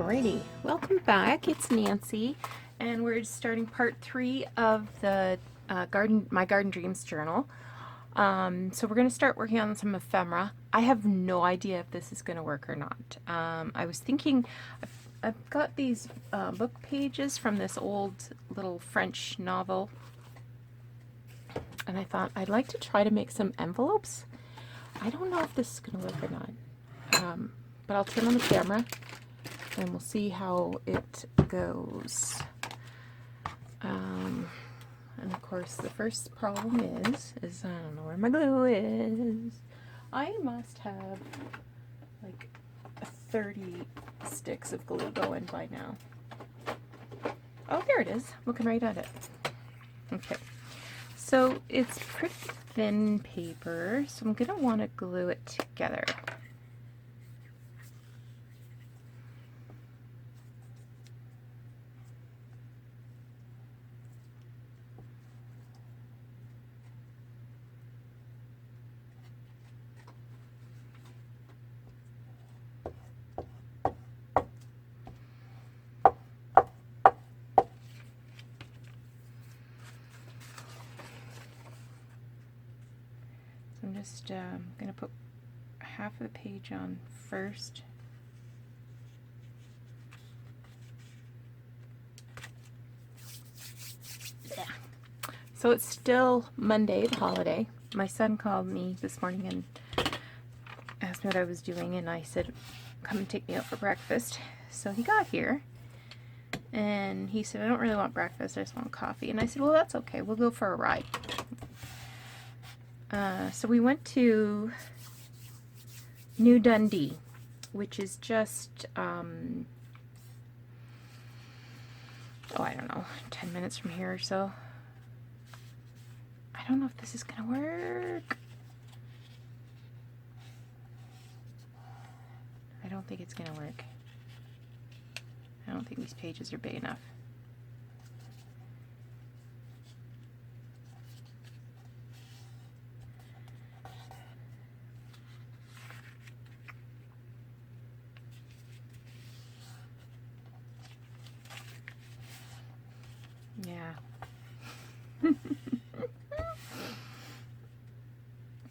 Alrighty, welcome back. It's Nancy, and we're starting part 3 of the my Garden Dreams journal. So we're going to start working on some ephemera. I have no idea if this is going to work or not. I was thinking, I've got these book pages from this old little French novel, and I thought I'd like to try to make some envelopes. I don't know if this is going to work or not, but I'll turn on the camera and we'll see how it goes. And of course the first problem is I don't know where my glue is. I must have like 30 sticks of glue going by now. Oh, there it is, looking right at it. Okay, so it's pretty thin paper, so I'm gonna want to glue it together. I'm just going to put half of the page on first. Yeah. So it's still Monday, the holiday. My son called me this morning and asked me what I was doing, and I said, come and take me out for breakfast. So he got here and he said, I don't really want breakfast, I just want coffee. And I said, well, that's okay, we'll go for a ride. So we went to New Dundee, which is just, oh, I don't know, 10 minutes from here or so. I don't know if this is going to work. I don't think it's going to work. I don't think these pages are big enough. Yeah.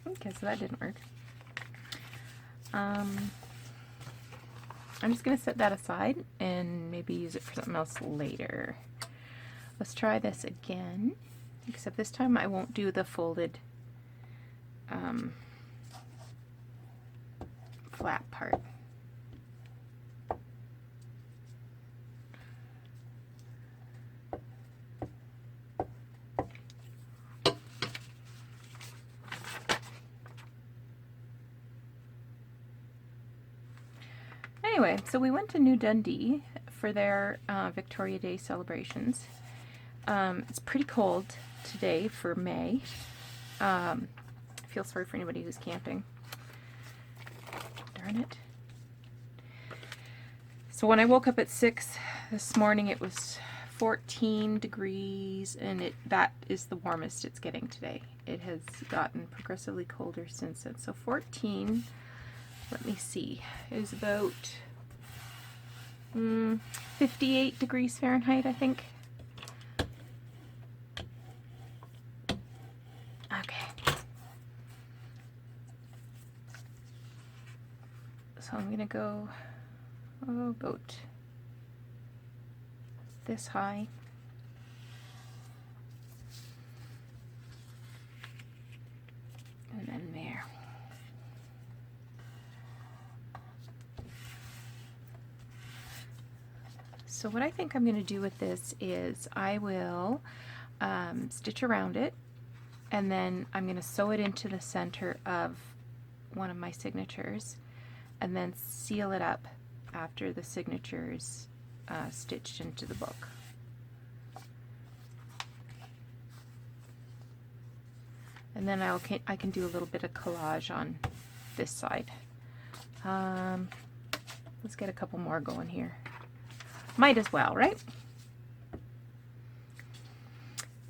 Okay, so that didn't work. I'm just going to set that aside and maybe use it for something else later. Let's try this again, except this time I won't do the folded flat part. Anyway, so we went to New Dundee for their Victoria Day celebrations. It's pretty cold today for May. I feel sorry for anybody who's camping. Darn it. So when I woke up at 6 this morning, it was 14 degrees, and that is the warmest it's getting today. It has gotten progressively colder since then. So 14, let me see, it was about 58 degrees Fahrenheit, I think. Okay. So I'm gonna go about this high. And then there. So what I think I'm going to do with this is I will stitch around it, and then I'm going to sew it into the center of one of my signatures, and then seal it up after the signature is stitched into the book. And then I can do a little bit of collage on this side. Let's get a couple more going here. Might as well, right?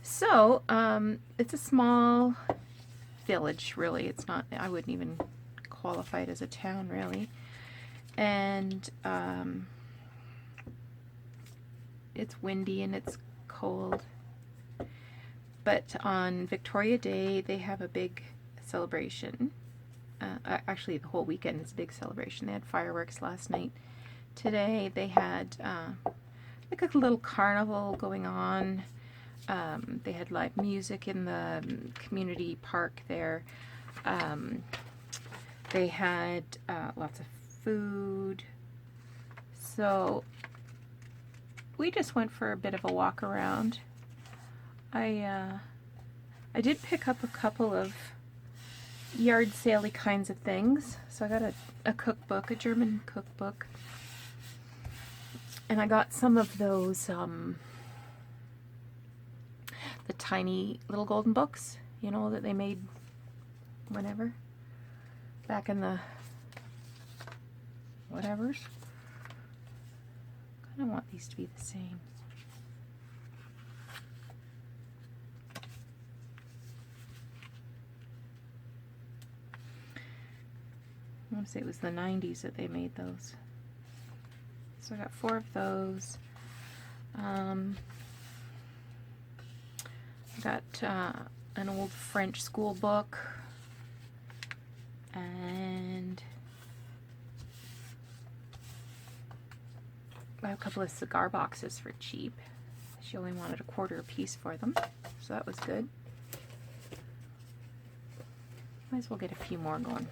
So, it's a small village, really. It's not, I wouldn't even qualify it as a town, really. And it's windy and it's cold. But on Victoria Day, they have a big celebration. Actually, the whole weekend is a big celebration. They had fireworks last night. Today, they had like a little carnival going on. They had live music in the community park there. They had lots of food. So we just went for a bit of a walk around. I did pick up a couple of yard sale-y kinds of things. So I got a cookbook, a German cookbook. And I got some of those, the tiny little golden books, you know, that they made whenever, back in the whatevers. I kind of want these to be the same. I want to say it was the 90s that they made those. So I got 4 of those. I got an old French school book, and I have a couple of cigar boxes for cheap. She only wanted a quarter a piece for them, so that was good. Might as well get a few more going.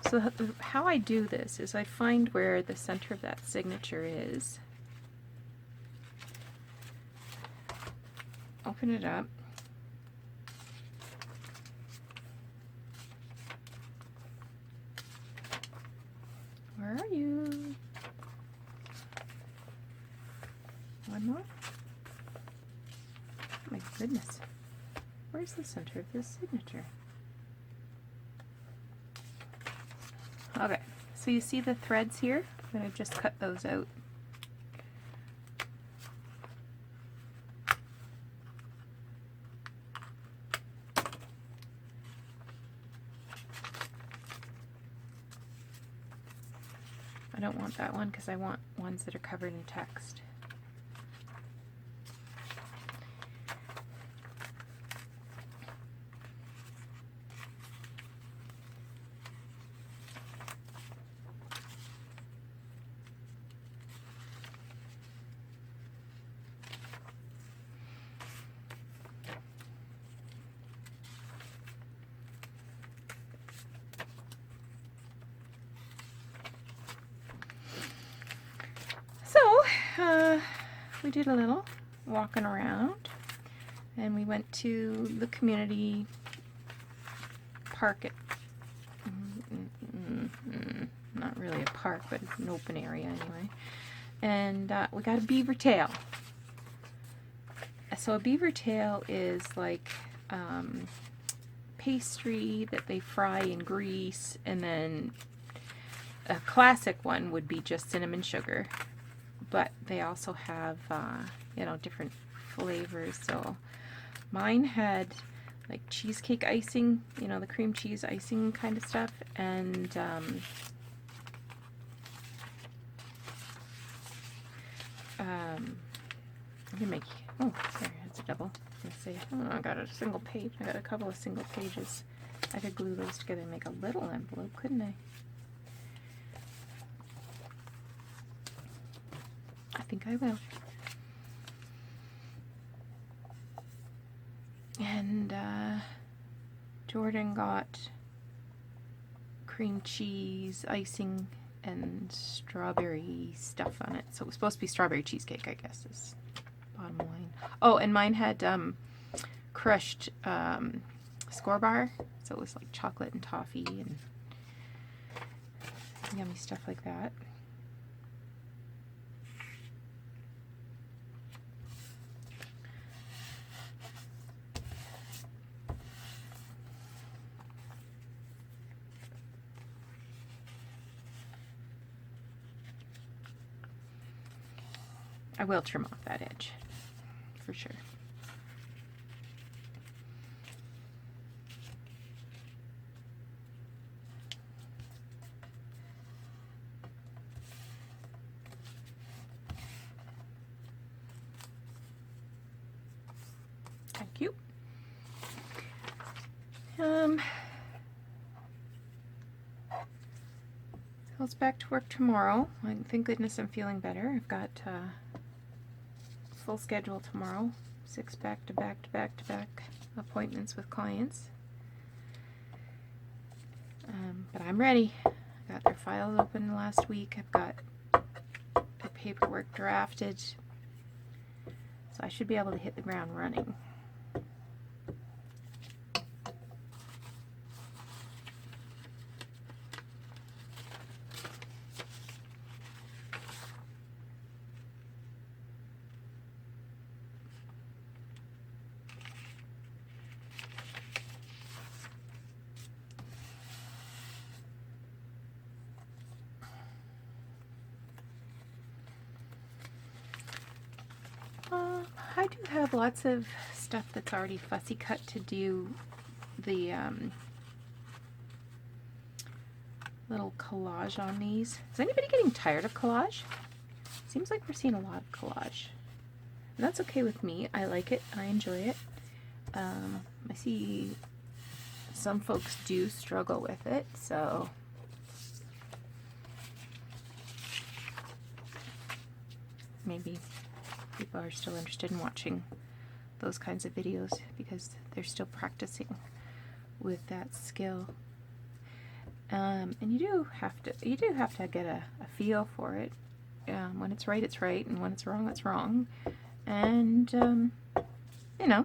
So how I do this is I find where the center of that signature is, open it up, where are you? One more? Oh my goodness, where's the center of this signature? Okay, so you see the threads here? I'm going to just cut those out. I don't want that one because I want ones that are covered in text. We did a little walking around, and we went to the community park. Not really a park, but it's an open area anyway. And we got a beaver tail. So a beaver tail is like pastry that they fry in grease, and then a classic one would be just cinnamon sugar. But they also have, you know, different flavors. So mine had like cheesecake icing, you know, the cream cheese icing kind of stuff, and I'm gonna make, oh, sorry, that's a double. I was gonna say, oh, I got a single page. I got a couple of single pages. I could glue those together and make a little envelope, couldn't I? I think I will. And Jordan got cream cheese icing and strawberry stuff on it. So it was supposed to be strawberry cheesecake, I guess, is bottom line. Oh, and mine had crushed Skor bar. So it was like chocolate and toffee and yummy stuff like that. I will trim off that edge, for sure. Thank you. Phil's back to work tomorrow. Thank goodness I'm feeling better. I've got full schedule tomorrow. 6 back-to-back appointments with clients. But I'm ready. I got their files open last week. I've got the paperwork drafted. So I should be able to hit the ground running. I do have lots of stuff that's already fussy cut to do the little collage on these. Is anybody getting tired of collage? Seems like we're seeing a lot of collage. And that's okay with me. I like it. I enjoy it. I see some folks do struggle with it, so maybe people are still interested in watching those kinds of videos because they're still practicing with that skill. And you do have to get a feel for it. When it's right, it's right, and when it's wrong, it's wrong. And you know,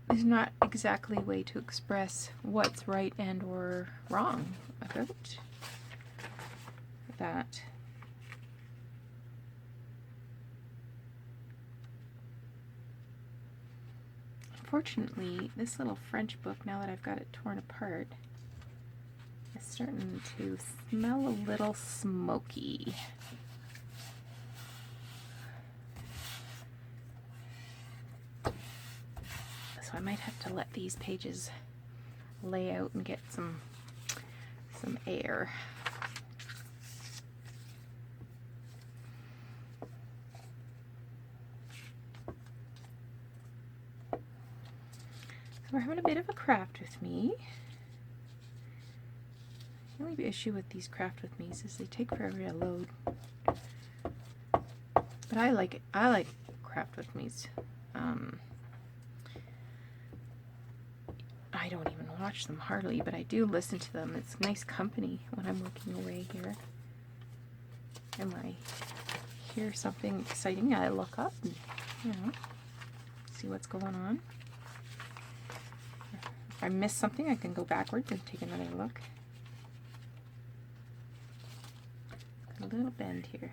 there's not exactly a way to express what's right and or wrong about that. Unfortunately, this little French book, now that I've got it torn apart, is starting to smell a little smoky. So I might have to let these pages lay out and get some air. We're having a bit of a craft with me. The only issue with these craft with me's is they take forever to load. But I like it. I like craft with me's. I don't even watch them hardly, but I do listen to them. It's nice company when I'm working away here. And I hear something exciting, I look up and, you know, see what's going on. If I miss something, I can go backwards and take another look. Got a little bend here.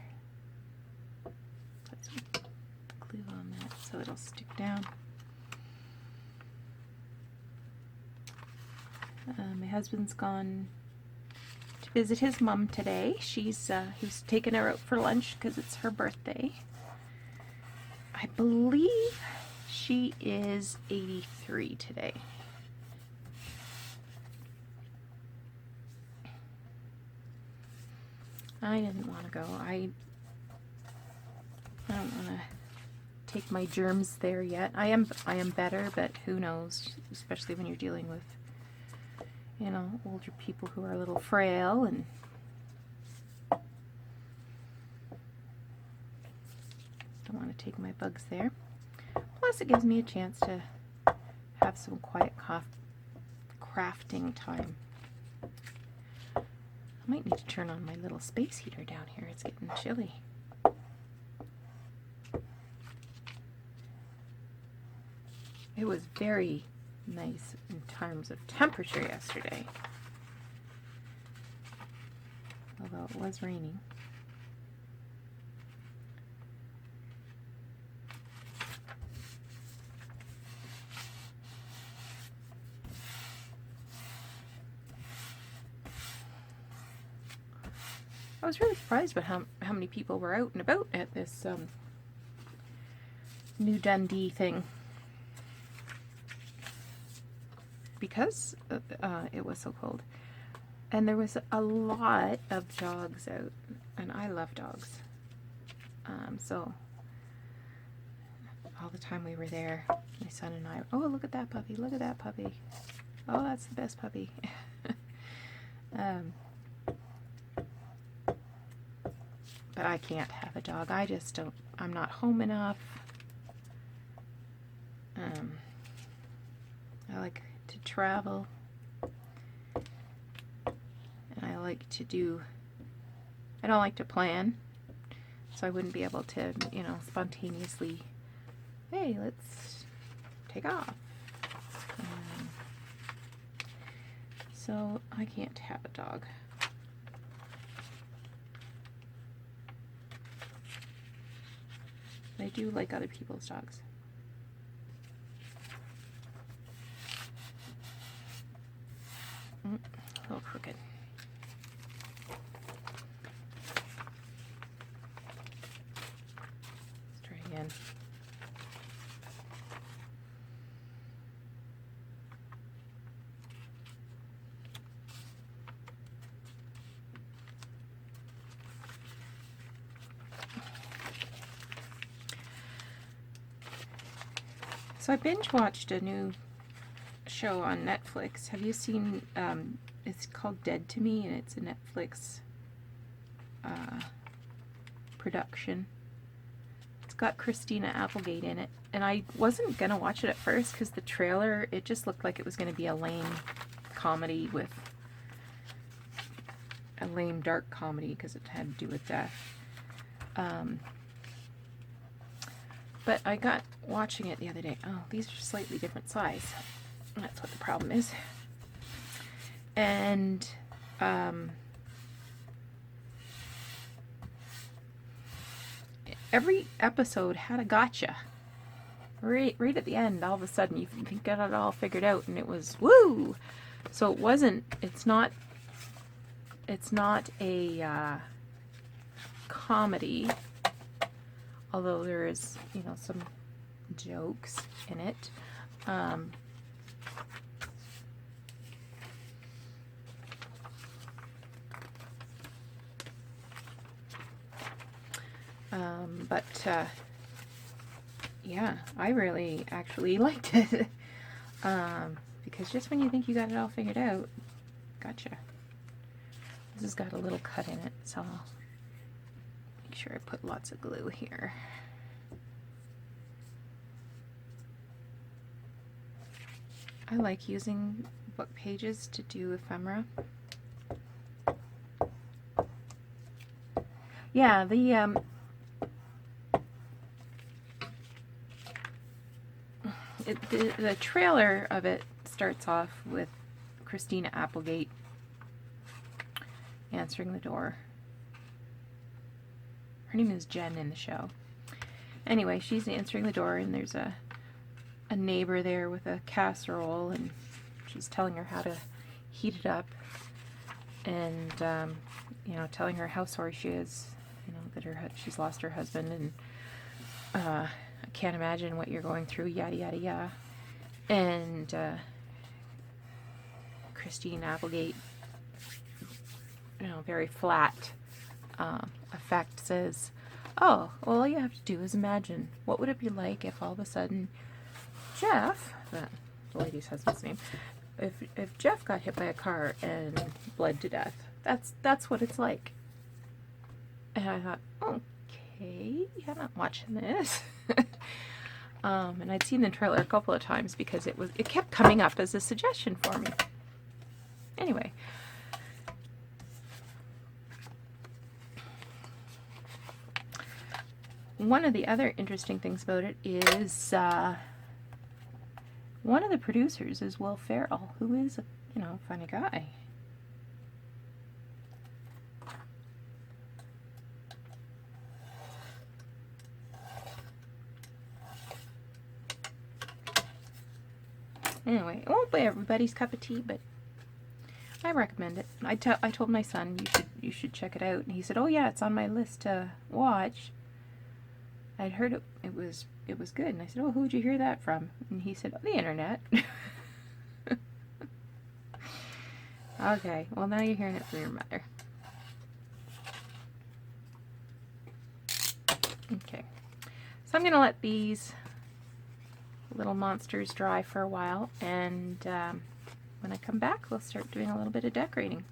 Put some glue on that so it'll stick down. My husband's gone to visit his mom today. He's taking her out for lunch because it's her birthday. I believe she is 83 today. I didn't want to go. I don't want to take my germs there yet. I am better, but who knows? Especially when you're dealing with, you know, older people who are a little frail, and don't want to take my bugs there. Plus, it gives me a chance to have some quiet crafting time. I might need to turn on my little space heater down here. It's getting chilly. It was very nice in terms of temperature yesterday, although it was raining. I was really surprised by how many people were out and about at this New Dundee thing, because it was so cold. And there was a lot of dogs out, and I love dogs. So all the time we were there. My son and I, oh, look at that puppy, look at that puppy. Oh, that's the best puppy. But I can't have a dog. I just don't, I'm not home enough. I like to travel. And I like to do, I don't like to plan. So I wouldn't be able to, you know, spontaneously, hey, let's take off. So I can't have a dog. I do like other people's dogs. A little crooked. Let's try again. So I binge watched a new show on Netflix. Have you seen, it's called Dead to Me, and it's a Netflix production. It's got Christina Applegate in it, and I wasn't going to watch it at first because the trailer, it just looked like it was going to be a lame comedy with a lame dark comedy because it had to do with death. But I got watching it the other day. Oh, these are slightly different size. That's what the problem is. And every episode had a gotcha. Right at the end, all of a sudden, you got it all figured out, and it was woo. So it wasn't. It's not a comedy. Although there is, you know, some jokes in it. Yeah, I really actually liked it. Because just when you think you got it all figured out, gotcha. This has got a little cut in it, so I'll make sure I put lots of glue here. I like using book pages to do ephemera. Yeah, the trailer of it starts off with Christina Applegate answering the door. Her name is Jen in the show. Anyway, she's answering the door, and there's a neighbor there with a casserole, and she's telling her how to heat it up, and you know, telling her how sorry she is, you know, that she's lost her husband, and I can't imagine what you're going through, yada yada yada. And Christine Applegate, you know, very flat effect, says, oh, well, all you have to do is imagine, what would it be like if all of a sudden Jeff, the lady's husband's name, if Jeff got hit by a car and bled to death? That's what it's like. And I thought, okay, yeah, I'm not watching this. And I'd seen the trailer a couple of times because it kept coming up as a suggestion for me. Anyway. One of the other interesting things about it is one of the producers is Will Ferrell, who is a, you know, funny guy. Anyway, it won't be everybody's cup of tea, but I recommend it. I told my son you should check it out, and he said, "Oh yeah, it's on my list to watch." I'd heard it was good, and I said, "Oh, who'd you hear that from?" And he said, "The internet." Okay, well now you're hearing it from your mother. Okay, so I'm gonna let these little monsters dry for a while, and when I come back we'll start doing a little bit of decorating.